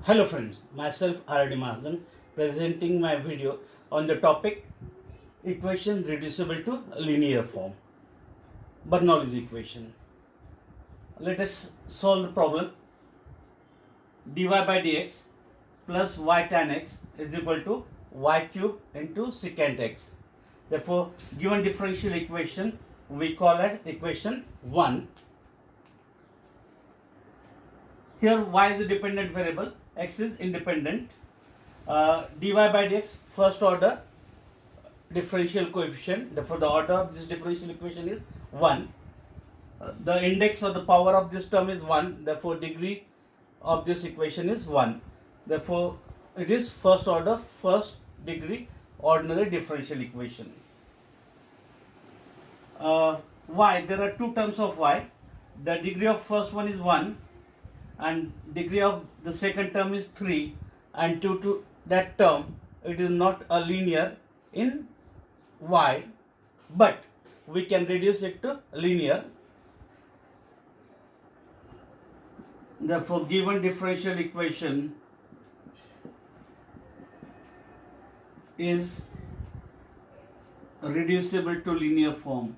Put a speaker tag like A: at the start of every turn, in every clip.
A: Hello friends, myself R.D. Mahajan presenting my video on the topic equation reducible to linear form, Bernoulli's equation. Let us solve the problem. dy by dx plus y tan x is equal to y cube into secant x. Therefore, given differential equation we call it equation 1. Here y is a dependent variable, x is independent. Dy by dx first order differential coefficient, therefore the order of this differential equation is 1. The index or the power of this term is 1, therefore degree of this equation is 1. Therefore it is first order first degree ordinary differential equation. Y, there are two terms of y. The degree of first one is 1 and degree of the second term is 3, and due to that term it is not a linear in y, but we can reduce it to linear. Therefore, given differential equation is reducible to linear form.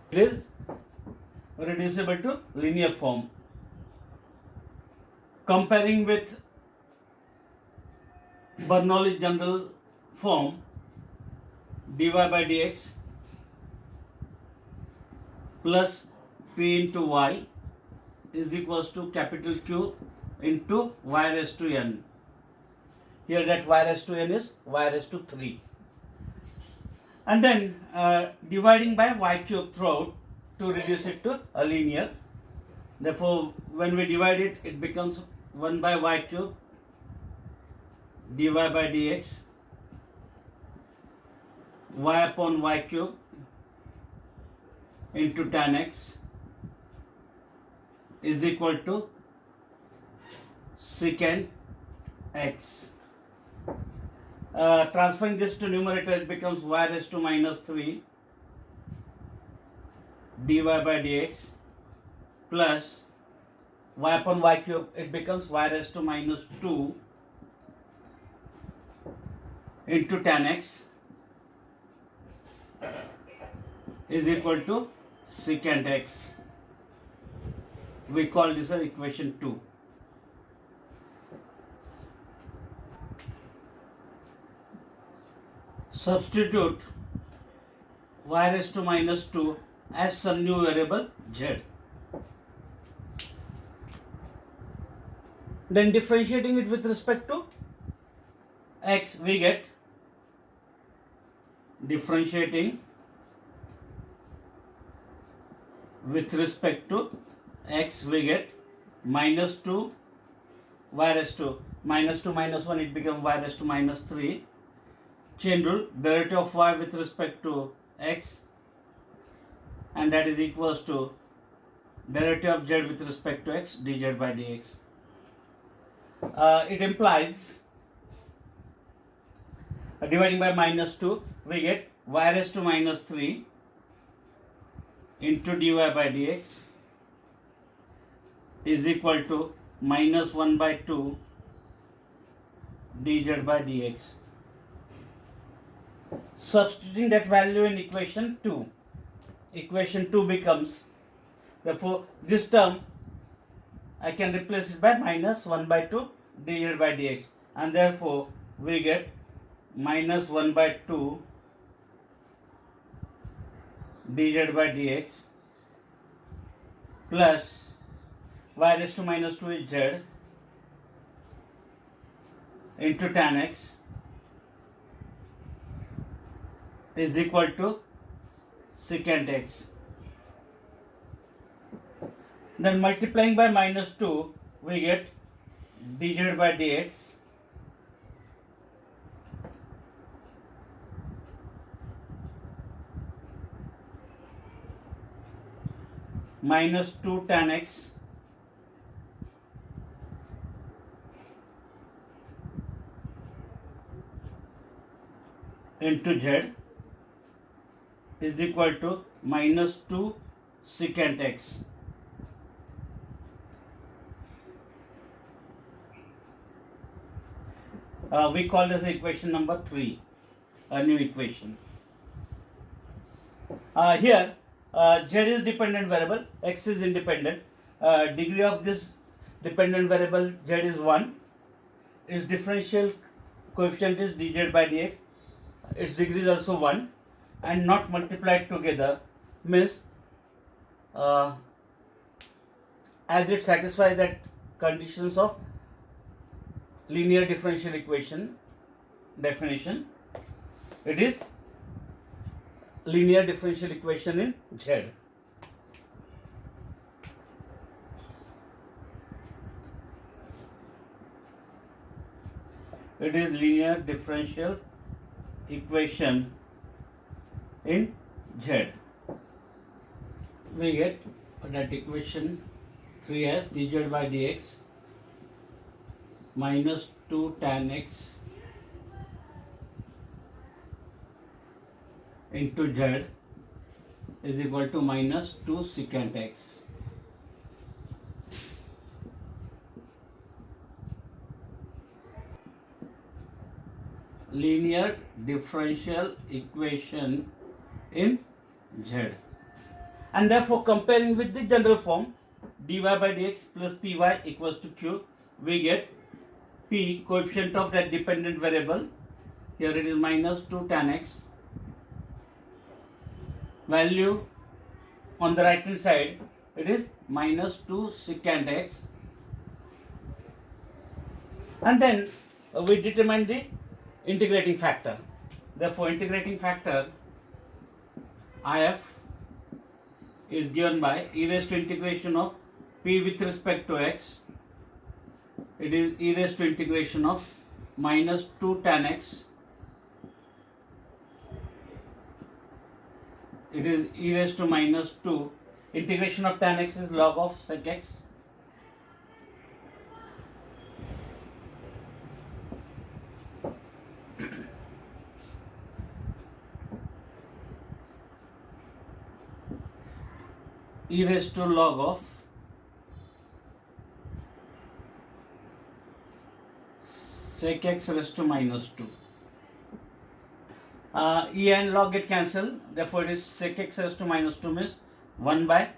A: It is reducible to linear form. Comparing with Bernoulli general form, dy by dx plus p into y is equals to capital Q into y raised to n. Here that y raised to n is y raised to 3. And then dividing by y cube throughout to reduce it to a linear. Therefore, when we divide it, it becomes 1 by y cube dy by dx y upon y cube into tan x is equal to secant x. Transferring this to numerator, it becomes y raised to minus 3 dy by dx plus y upon y cube, it becomes y raised to minus 2 into tan x is equal to secant x. We call this as equation 2. Substitute y raised to minus 2 as some new variable z. Then differentiating it with respect to x, we get differentiating with respect to x, we get minus 2 y raised to minus 2 minus 1, it becomes y raised to minus 3. Chain rule, derivative of y with respect to x, and that is equals to derivative of z with respect to x dz by dx. It implies dividing by minus 2, we get y raised to minus 3 into dy by dx is equal to minus 1 by 2 dz by dx. Substituting that value in equation 2, equation 2 becomes, therefore this term I can replace it by minus 1 by 2 dz by dx, and therefore we get minus 1 by 2 dz by dx plus y raised to minus 2 is z into tan x is equal to secant x. Then multiplying by minus 2, we get dz by dx minus 2 tan x into z is equal to minus 2 secant x. We call this equation number 3, a new equation. Here z is dependent variable, x is independent. Degree of this dependent variable z is 1. Its differential coefficient is dz by dx. Its degree is also 1, and not multiplied together means as it satisfies that conditions of linear differential equation definition, it is linear differential equation in z. It is linear differential equation in z. We get that equation 3 as dz by dx minus 2 tan x into z is equal to minus 2 secant x. Linear differential equation in z, and therefore comparing with the general form dy by dx plus py equals to q, we get p, coefficient of that dependent variable, here it is minus 2 tan x, value on the right hand side it is minus 2 secant x, and then we determine the integrating factor. Therefore integrating factor if is given by e raised to integration of p with respect to x, it is e raised to integration of minus 2 tan x, it is e raised to minus 2, integration of tan x is log of sec x, e raised to log of sec x raised to minus 2. E and log get cancelled, therefore it is sec x raised to minus 2 means 1 by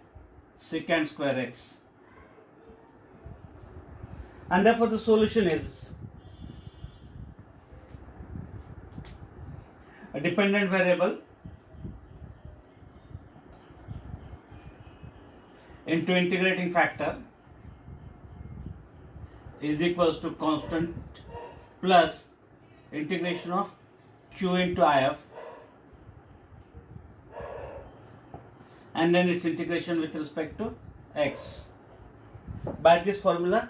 A: secant square x, and therefore the solution is a dependent variable into integrating factor is equals to constant plus integration of q into if, and then its integration with respect to x. By this formula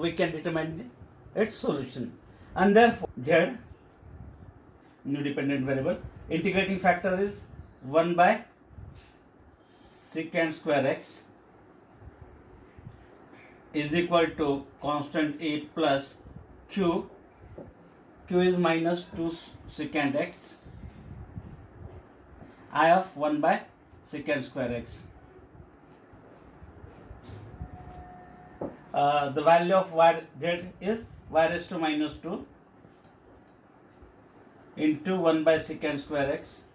A: we can determine its solution, and therefore z, new dependent variable, integrating factor is 1 by secant square x is equal to constant a plus q, q is minus 2 secant x, I of 1 by secant square x. The value of y z is y raised to minus 2 into 1 by secant square x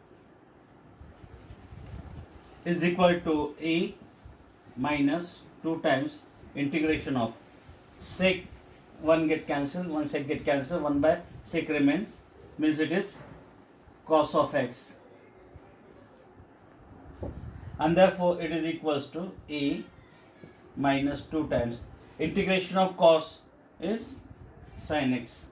A: is equal to a minus 2 times integration of sec 1 get cancelled, 1 sec get cancelled, 1 by sec remains, means it is cos of x, and therefore it is equals to a minus 2 times integration of cos is sin x.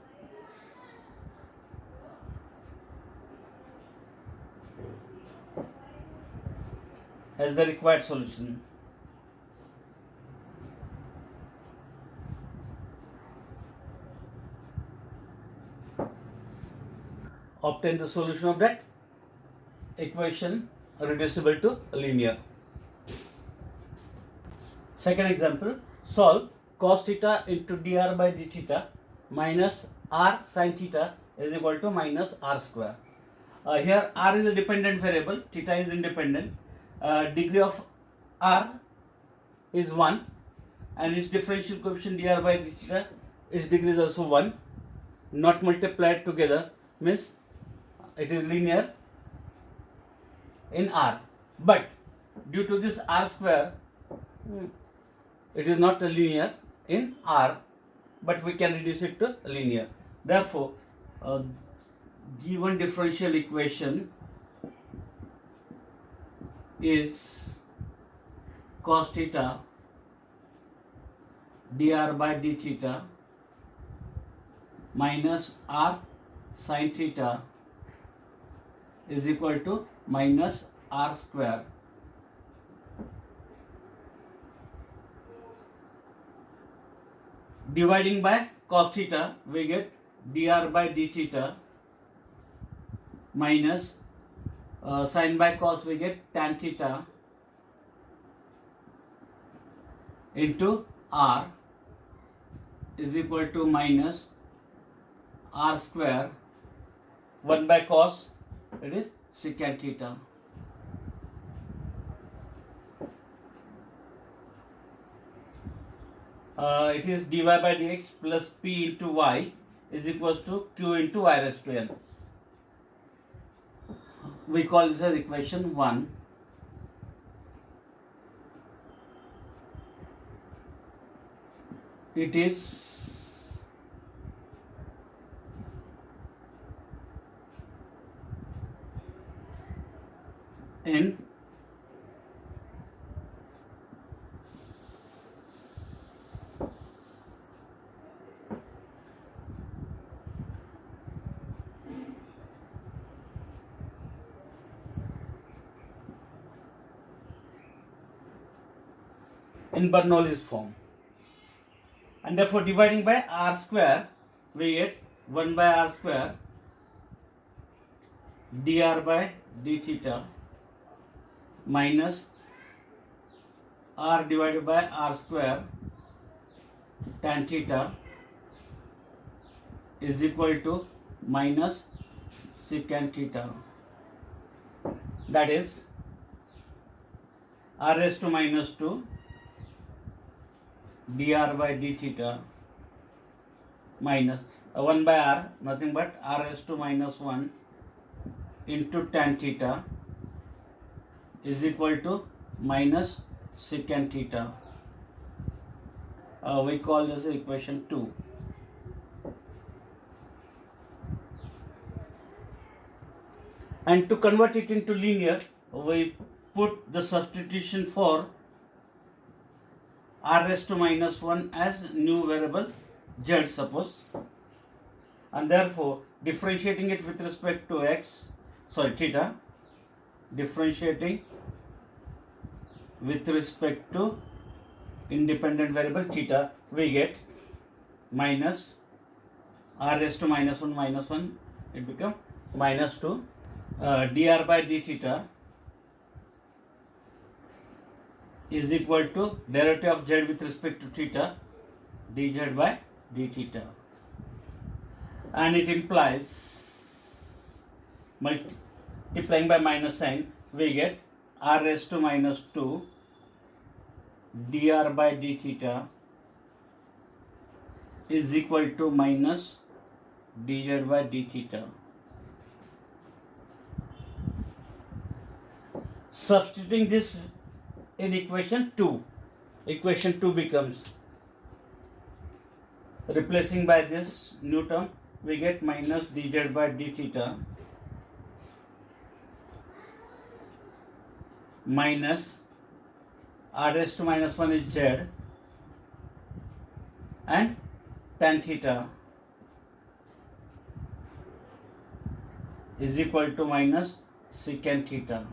A: As the required solution. Obtain the solution of that equation reducible to linear. Second example, solve cos theta into dr by d theta minus r sin theta is equal to minus r square. Here r is a dependent variable, theta is independent. Degree of r is 1 and its differential coefficient dr by d theta, its degree is also 1, not multiplied together, means it is linear in r. But due to this r square, it is not linear in r, but we can reduce it to linear. Therefore, given differential equation is cos theta dr by d theta minus r sin theta is equal to minus r square. Dividing by cos theta, we get dr by d theta minus sin by cos, we get tan theta into r is equal to minus r square. 1 by cos, it is secant theta. It is dy by dx plus p into y is equals to q into y raised to n. We call this as equation 1. It is in Bernoulli's form, and therefore dividing by r square, we get 1 by r square dr by d theta minus r divided by r square tan theta is equal to minus secant theta. That is r raised to minus 2 dr by d theta minus 1 by r, nothing but r raised to minus 1 into tan theta is equal to minus secant theta. We call this equation 2. And to convert it into linear, we put the substitution for r raised to minus 1 as new variable z, suppose, and therefore differentiating it with respect to theta, differentiating with respect to independent variable theta, we get minus r raised to minus 1, it becomes minus 2 dr by d theta is equal to derivative of z with respect to theta, dz by d theta, and it implies multiplying by minus sign, we get r raised to minus 2 dr by d theta is equal to minus dz by d theta. Substituting this in equation 2, equation 2 becomes, replacing by this new term, we get minus dz by d theta minus r raised to minus 1 is z and tan theta is equal to minus secant theta.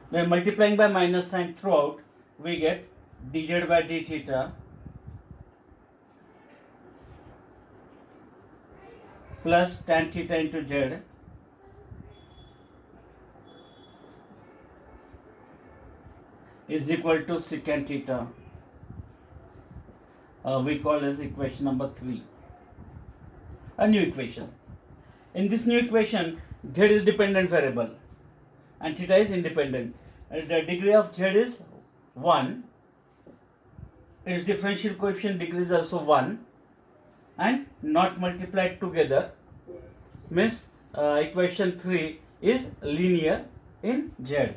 A: When multiplying by minus sign throughout, we get dz by d theta plus tan theta into z is equal to secant theta. We call as equation number 3. A new equation. In this new equation, z is dependent variable and theta is independent. The degree of z is 1. Its differential coefficient degree is also 1 and not multiplied together, means equation 3 is linear in z.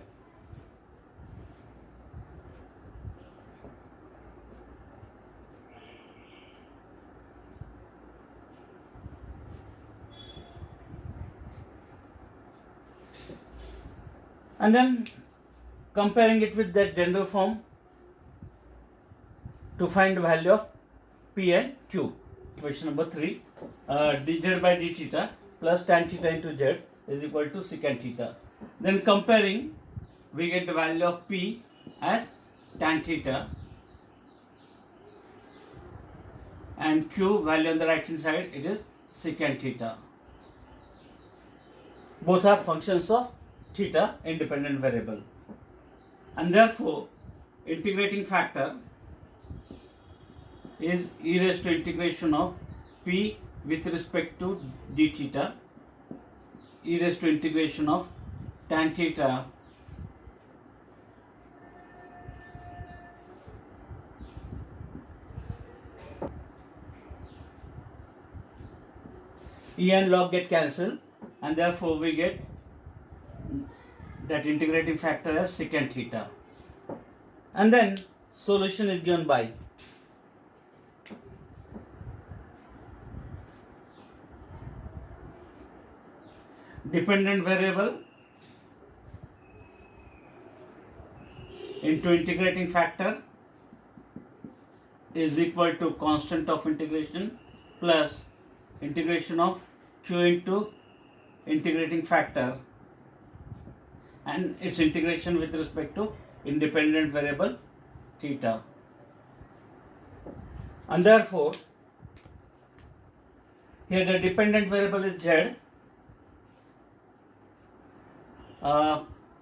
A: And then comparing it with that general form to find the value of P and Q. Equation number 3, dz by d theta plus tan theta into z is equal to secant theta. Then comparing, we get the value of P as tan theta and Q value on the right hand side, it is secant theta. Both are functions of theta, independent variable, and therefore integrating factor is e raised to integration of P with respect to d theta, e raised to integration of tan theta e and log get cancelled, and therefore we get that integrating factor as secant theta. And then solution is given by dependent variable into integrating factor is equal to constant of integration plus integration of Q into integrating factor and its integration with respect to independent variable theta. And therefore here the dependent variable is z,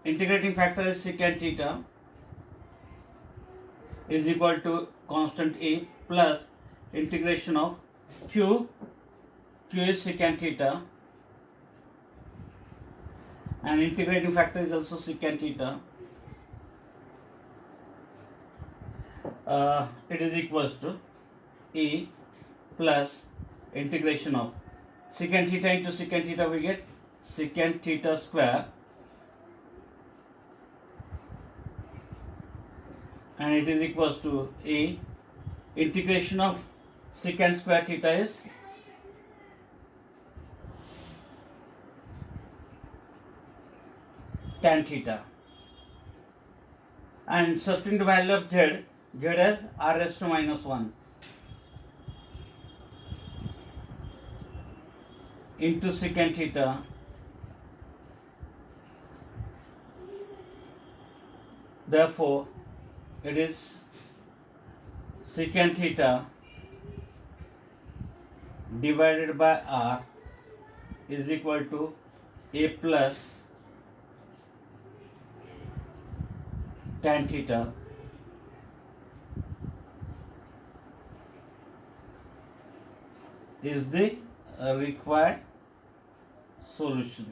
A: integrating factor is secant theta is equal to constant A plus integration of Q is secant theta and integrating factor is also secant theta. It is equals to E plus integration of secant theta into secant theta, we get secant theta square, and it is equals to A integration of secant square theta is tan theta, and substituting the value of z as r raised to minus 1 into secant theta therefore it is secant theta divided by r is equal to A plus tan theta is the required solution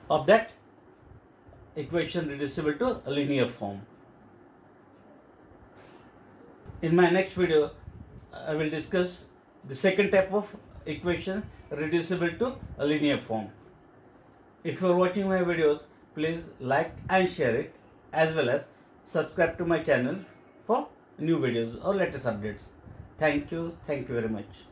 A: of that equation reducible to a linear form. In my next video, I will discuss the second type of equation reducible to a linear form. If you are watching my videos, please like and share it, as well as subscribe to my channel for new videos or latest updates. Thank you very much.